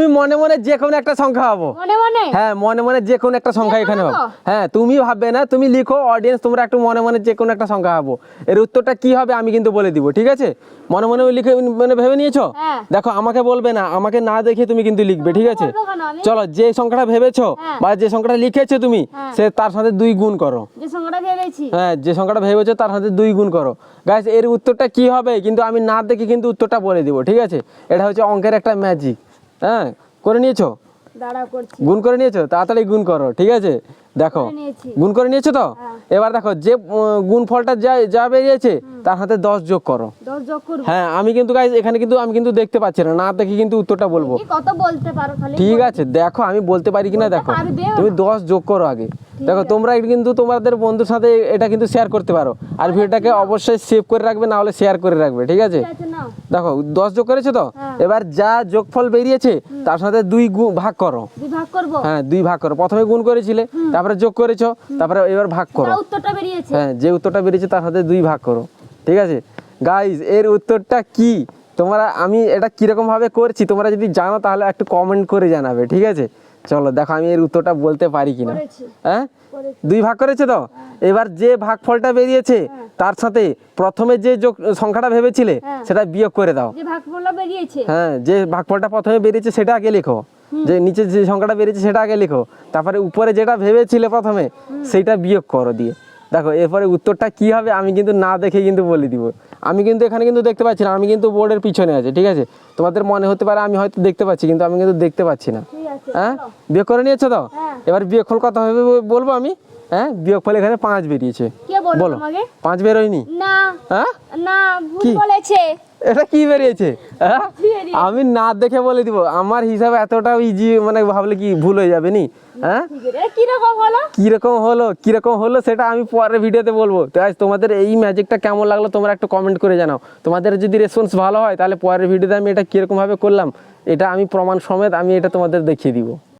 তুমি মনে মনে যে কোনো একটা সংখ্যা ভাবো। মনে মনে? হ্যাঁ মনে মনে যে কোনো একটা সংখ্যা এখানে ভাবো। হ্যাঁ তুমি ভাববে না, তুমি লিখো, অডিয়েন্স তোমরা একটু মনে মনে যে কোনো একটা সংখ্যা ভাবো। এর উত্তরটা কি হবে আমি কিন্তু বলে দিব, ঠিক আছে? মনে মনে লিখে মানে ভেবে নিয়েছো? হ্যাঁ। দেখো আমাকে বলবে না, আমাকে না দেখে তুমি কিন্তু লিখবে, ঠিক আছে? বলবো কেন আমি? চলো যে সংখ্যাটা ভেবেছো হ্যাঁ। বা যে সংখ্যাটা লিখেছো তুমি সে তার সাথে 2 গুণ করো। যে সংখ্যাটা ভেবেছি। হ্যাঁ যে সংখ্যাটা ভেবেছো তার সাথে 2 গুণ করো। গাইস এর উত্তরটা কি হবে কিন্তু আমি না দেখে কিন্তু উত্তরটা বলে দিব, ঠিক আছে? এটা হচ্ছে অঙ্কের একটা ম্যাজিক। হ্যাঁ করে নিয়েছো? দাঁড়াও করছি। গুণ করে নিয়েছো? তাড়াতাড়ি গুণ করো, ঠিক আছে? দেখো করে নিয়েছি। গুণ করে নিয়েছো তো? এবার দেখো যে গুণফলটা যা যা বেরিয়েছে তার সাথে 10 যোগ করো। 10 যোগ করব। হ্যাঁ আমি কিন্তু গাইস এখানে কিন্তু আমি কিন্তু দেখতে পাচ্ছি না, না দেখে কিন্তু উত্তরটা বলবো। কি কত বলতে পারো খালি? ঠিক আছে দেখো আমি বলতে পারি কিনা বলতে দেখো। পারবে? তুমি 10 যোগ করো আগে। দেখো তোমরা কিন্তু তোমাদের বন্ধুর সাথে এটা কিন্তু শেয়ার করতে পারো, আর ভিডিওটাকে অবশ্যই সেভ করে রাখবে, না হলে শেয়ার করে রাখবে, ঠিক আছে? ঠিক আছে নাও। দেখো 10 যোগ করেছো তো? হ্যাঁ। এবার যা যোগফল বেরিয়েছে তার সাথে 2 ভাগ করো। বিভাগ করব। হ্যাঁ 2 ভাগ করো। প্রথমে গুণ করেছিলে, তারপরে যোগ করেছো, তারপরে এবার ভাগ করো। যা উত্তরটা বেরিয়েছে। হ্যাঁ যে উত্তরটা বেরিয়েছে তার সাথে 2 ভাগ করো, ঠিক আছে? গাইজ এর উত্তরটা কি তোমরা, আমি এটা কিরকম ভাবে করছি তোমরা যদি জানো তাহলে একটু কমেন্ট করে জানাবে, ঠিক আছে? চলো দেখো আমি এর উত্তরটা বলতে পারি কিনা। করেছি। হ্যাঁ করেছি। 2 ভাগ করেছে তো? এবার যে ভাগফলটা বেরিয়েছে তার সাথে প্রথমে যে সংখ্যাটা ভেবেছিলে সেটা বিয়োগ করে দাও। যে ভাগফলটা বেরিয়েছে। হ্যাঁ যে ভাগফলটা প্রথমে বেরিয়েছে সেটা আগে লেখো, যে নিচে যে সংখ্যাটা বেরিয়েছে সেটা আগে লেখো, তারপরে উপরে যেটা ভেবেছিলে প্রথমে সেইটা বিয়োগ করো দিয়ে। দেখো এরপরে উত্তরটা কি হবে আমি কিন্তু না দেখে কিন্তু বলে দিব। আমি কিন্তু এখানে কিন্তু দেখতে পাচ্ছি না, আমি কিন্তু বোর্ডের পিছনে আছি, ঠিক আছে? তোমাদের মনে হতে পারে আমি হয়তো দেখতে পাচ্ছি, কিন্তু আমি কিন্তু দেখতে পাচ্ছি না। ঠিক আছে। হ্যাঁ বিয়োগ করে নিয়েছো তো? হ্যাঁ। এবার বিয়োগফল কত হবে বলবো আমি। হ্যাঁ বিয়োগফল এখানে 5 বেরিয়েছে। কে বললো বলো তোমাকে? 5 বেরোয়নি? না হ্যাঁ না ভুল কি? বলেছে। এটা কি বেরিয়েছে? হ্যাঁ বেরিয়েছে। আমি না দেখে বলে দিব, আমার হিসাবে এতটা ইজি মানে ভাবলে কি ভুল হয়ে যাবে নি? হ্যাঁ ঠিক আছে। কি রকম হলো? কিরকম হলো সেটা আমি পরের ভিডিওতে বলবো। তো আজ তোমাদের এই ম্যাজিকটা কেমন লাগলো তোমরা একটু কমেন্ট করে জানাও। তোমাদের যদি রেসপন্স ভালো হয় তাহলে পরের ভিডিওতে আমি এটা কিরকম ভাবে করলাম এটা আমি প্রমাণ সমেত আমি এটা তোমাদের দেখিয়ে দিব।